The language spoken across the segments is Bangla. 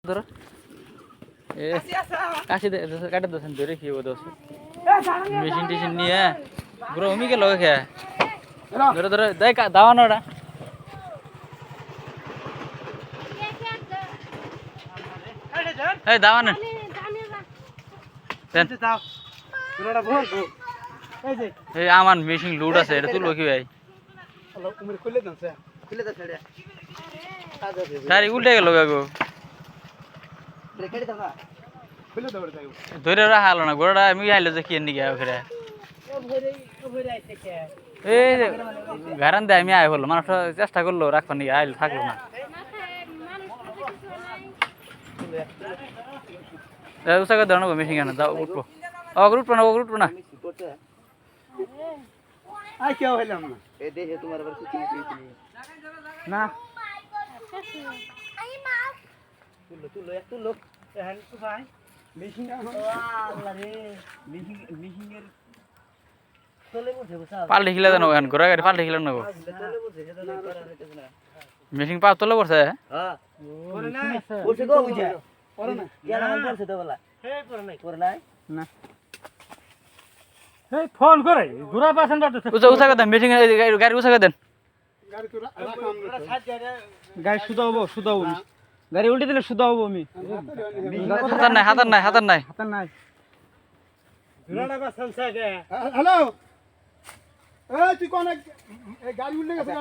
ধরো এ কাশি কাটে দোসেন ধরে কি দোস মেশিন টেশিন নিয়ে ব্রো আমি কে লগে খেয়া ধরে ধরে দেখ দাওয়া না ওটা এই দাওয়া না এই আমার মেশিন লোড আছে এটা তুলবো কি ভাই স্যার উল্টে গেল গো ধরে রাখা হলো না গোড়াটা আমি আইলো যে কি এনে গিয়া ফিরে এই গারান দে আমি আই বললো মানুষ চেষ্টা করলো রাখবার নিয়ে আইল থাকলো না উসাকে ধরো মেশিন কেন যাও উঠবো উঠবো না উঠবো না না পাল্টে খিলে জানো ঘোরা গাড়ি পাল্টে খিলে নেবো মেশিন পা তোলে পড়ছে ফোন করে ঘোরা পাশে উসাকে দেন মেশিন গাড়ি উসাকে দেন গাড়ি শুধু হবো গাড়ি উল্টে দিলে শুধু হবো আমি হাতার নাই হ্যালো তুই কোন গাড়ি উল্টে গেছে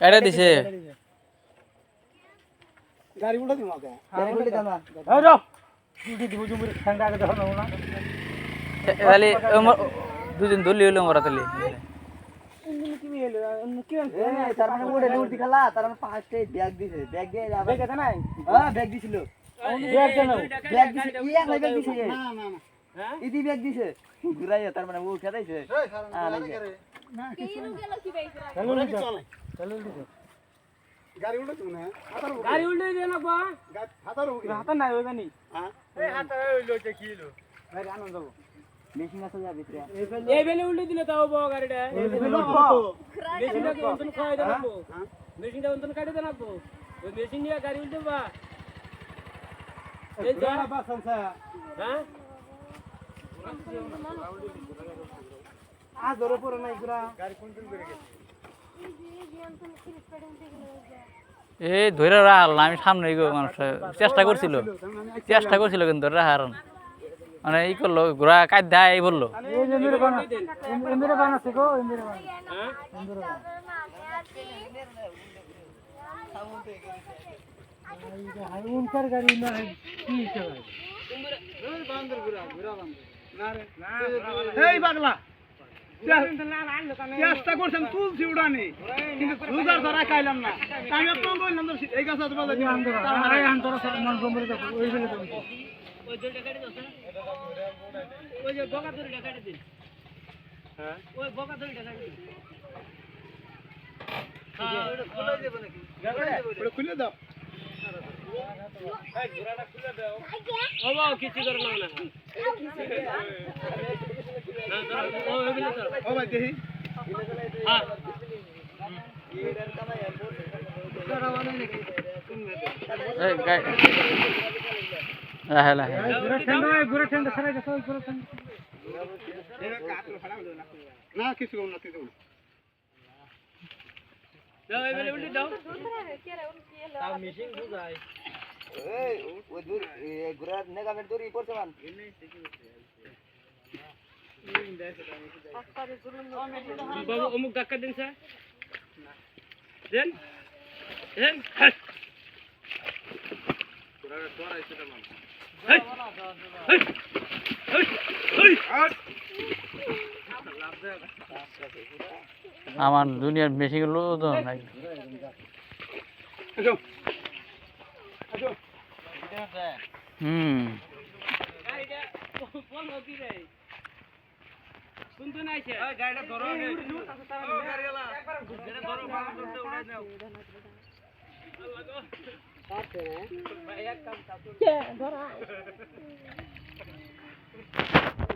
এটা দিছে গাড়ি উল্টে দিব দুদিন ধরলি হইলো মরা তাহলে গাড়ি উল্টে না গাড়ি উল্টে দিয়ে না বা হাতার নাই ওই জানি আনন্দ যাবো মেশিন আছে যাবে এই বেলে উল্টে দিলে তাও বড় গাড়িটা মেশিনটা কোন খাওয়াই দেবো মেশিনটা কোন কাটে দেবো ওই মেশিন নিয়ে গাড়ি উল্টে বা এই যা বাসনসা হ্যাঁ আজ ধরে পড়ে নাই গুরা গাড়ি কোন দিন করে গেছে এই ধরে রাখাল না আমি সামনে মানুষ চেষ্টা করছিল কিন্তু রাখার মানে ই করলো ঘোরা কাজ দেয় এই বললো চেষ্টা করছেন তুলছি উড়ানি কিন্তু সুগার ধরা খাইলাম না আমি আপনার বললাম এই গাছ খুলে দাও কিছু করে না ও ভাই দেখি না কিছু না কিছু মেশিন বুঝাই ওই দূর ঘোরা নেগামের দূরই পড়ছে মান বাবু অমুক ধাক্কা দিন স্যার দেন দেন আমার দুনিয়ার মেশিন গুলো তো নাই শুনতে নাইছে গাড়িটা ধরো গাড়িওয়ালা এটা ধরো ভালো করতে উড়াই দাও আল্লাহ গো পারছে না ভাই এক কাম ধরা